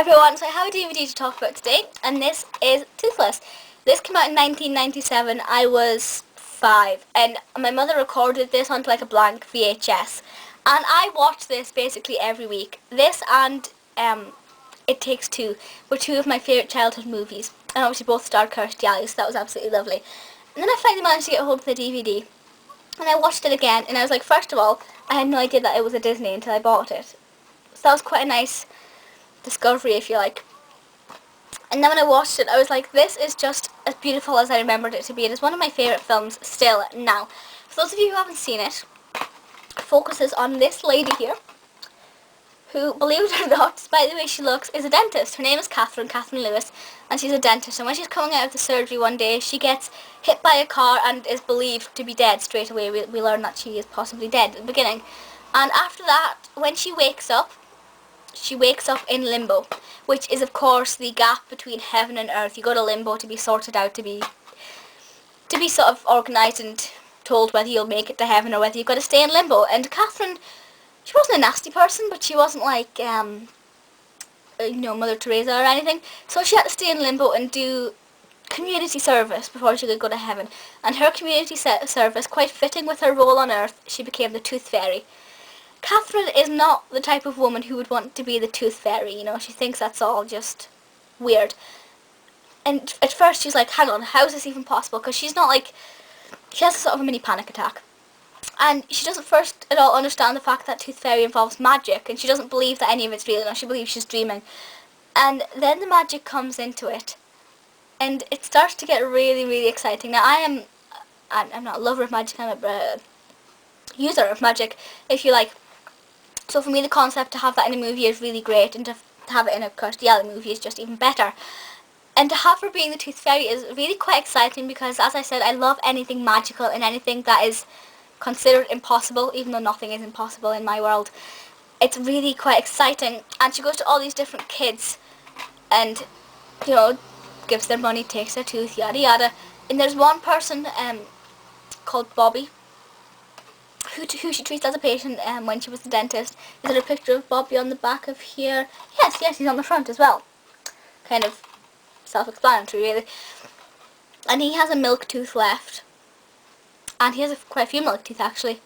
everyone, so I have a DVD to talk about today, and this is Toothless. This came out in 1997, I was 5, and my mother recorded this onto like a blank VHS, and I watched this basically every week. This and It Takes Two were two of my favourite childhood movies, and obviously both starred Kirstie, so that was absolutely lovely. And then I finally managed to get a hold of the DVD, and I watched it again, and I was like, first of all, I had no idea that it was a Disney until I bought it. So that was quite a nice discovery, if you like. And then when I watched it, I was like, this is just as beautiful as I remembered it to be. It is one of my favourite films still now. For those of you who haven't seen it, it focuses on this lady here, who, believe it or not, despite the way she looks, is a dentist. Her name is Katherine Lewis, and she's a dentist. And when she's coming out of the surgery one day, she gets hit by a car and is believed to be dead straight away. We learn that she is possibly dead at the beginning. And after that, when she wakes up in limbo, which is of course the gap between heaven and earth. You go to limbo to be sorted out, to be sort of organised and told whether you'll make it to heaven or whether you've got to stay in limbo. And Katherine, she wasn't a nasty person, but she wasn't like Mother Teresa or anything. So she had to stay in limbo and do community service before she could go to heaven. And her community service, quite fitting with her role on earth, she became the Tooth Fairy. Katherine is not the type of woman who would want to be the Tooth Fairy, you know. She thinks that's all just weird. And at first she's like, hang on, how is this even possible? Because she's not like, she has a sort of a mini panic attack. And she doesn't first at all understand the fact that Tooth Fairy involves magic, and she doesn't believe that any of it's real, no, she believes she's dreaming. And then the magic comes into it, and it starts to get really, really exciting. Now I'm not a lover of magic, I'm a user of magic, if you like. So for me, the concept to have that in a movie is really great, and to have it in a Kirstie movie is just even better. And to have her being the Tooth Fairy is really quite exciting because, as I said, I love anything magical and anything that is considered impossible, even though nothing is impossible in my world. It's really quite exciting. And she goes to all these different kids and, you know, gives them money, takes their tooth, yada yada. And there's one person called Bobby, who she treats as a patient when she was the dentist. Is there a picture of Bobby on the back of here? Yes, he's on the front as well. Kind of self-explanatory, really. And he has a milk tooth left. And he has quite a few milk teeth, actually.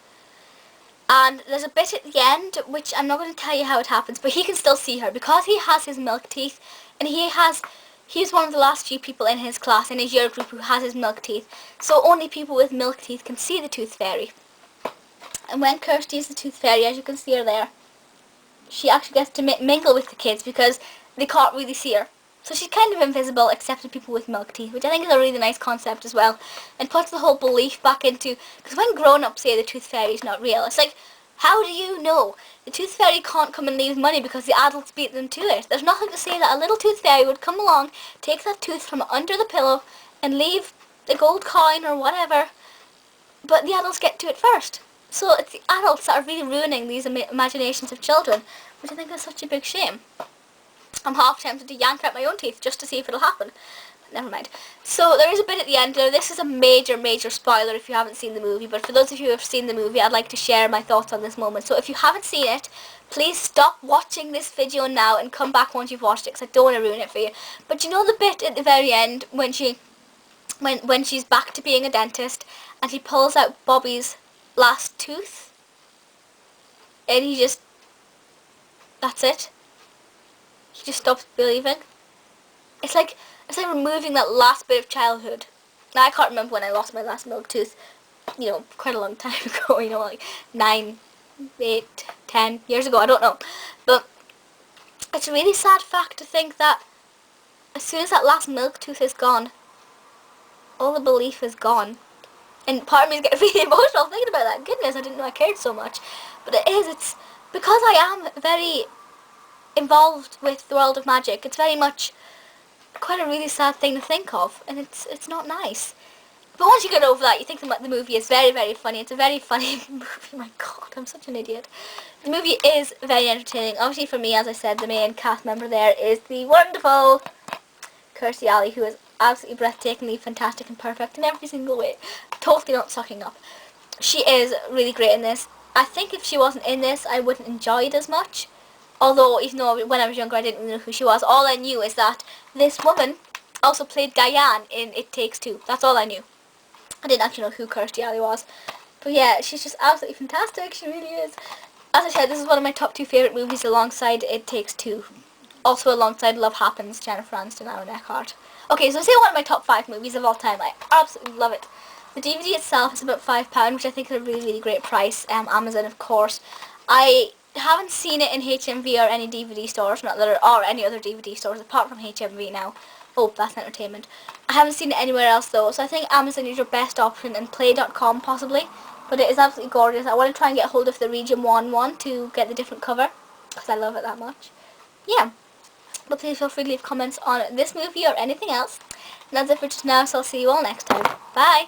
And there's a bit at the end, which I'm not going to tell you how it happens, but he can still see her because he has his milk teeth, and he's one of the last few people in his class, in his year group, who has his milk teeth. So only people with milk teeth can see the Tooth Fairy. And when Kirstie is the Tooth Fairy, as you can see her there, she actually gets to mingle with the kids because they can't really see her. So she's kind of invisible except to people with milk teeth, which I think is a really nice concept as well. And puts the whole belief back into, because when grown-ups say the Tooth Fairy is not real, it's like, how do you know? The Tooth Fairy can't come and leave money because the adults beat them to it. There's nothing to say that a little Tooth Fairy would come along, take that tooth from under the pillow, and leave the gold coin or whatever, but the adults get to it first. So it's the adults that are really ruining these imaginations of children, which I think is such a big shame. I'm half tempted to yank out my own teeth just to see if it'll happen. But never mind. So there is a bit at the end. Now this is a major, major spoiler if you haven't seen the movie. But for those of you who have seen the movie, I'd like to share my thoughts on this moment. So if you haven't seen it, please stop watching this video now and come back once you've watched it, because I don't want to ruin it for you. But you know the bit at the very end when she's back to being a dentist and she pulls out Bobby's last tooth, and that's it. He just stops believing. It's like removing that last bit of childhood. Now I can't remember when I lost my last milk tooth, you know, quite a long time ago, you know, like 9, 8, 10 years ago, I don't know. But it's a really sad fact to think that as soon as that last milk tooth is gone, all the belief is gone. And part of me is getting really emotional thinking about that. Goodness, I didn't know I cared so much. But it's because I am very involved with the world of magic. It's very much quite a really sad thing to think of, and it's not nice. But once you get over that, you think the movie is very, very funny. It's a very funny movie. My God, I'm such an idiot. The movie is very entertaining. Obviously for me, as I said, the main cast member there is the wonderful Kirstie, who is absolutely breathtakingly fantastic and perfect in every single way. Totally not sucking up. She is really great in this. I think if she wasn't in this, I wouldn't enjoy it as much. Although, even though when I was younger I didn't know who she was, all I knew is that this woman also played Diane in It Takes Two. That's all I knew. I didn't actually know who Kirstie was. But yeah, she's just absolutely fantastic. She really is. As I said, this is one of my top 2 favourite movies alongside It Takes Two. Also alongside Love Happens, Jennifer Aniston, Aaron Eckhart. Okay, so say one of my top 5 movies of all time. I absolutely love it. The DVD itself is about £5, which I think is a really, really great price. Amazon, of course. I haven't seen it in HMV or any DVD stores, or any other DVD stores apart from HMV now. Oh, that's entertainment. I haven't seen it anywhere else though, so I think Amazon is your best option, and Play.com possibly. But it is absolutely gorgeous. I want to try and get hold of the Region 1 one to get the different cover, because I love it that much. Yeah. But please feel free to leave comments on this movie or anything else. And that's it for just now, so I'll see you all next time. Bye!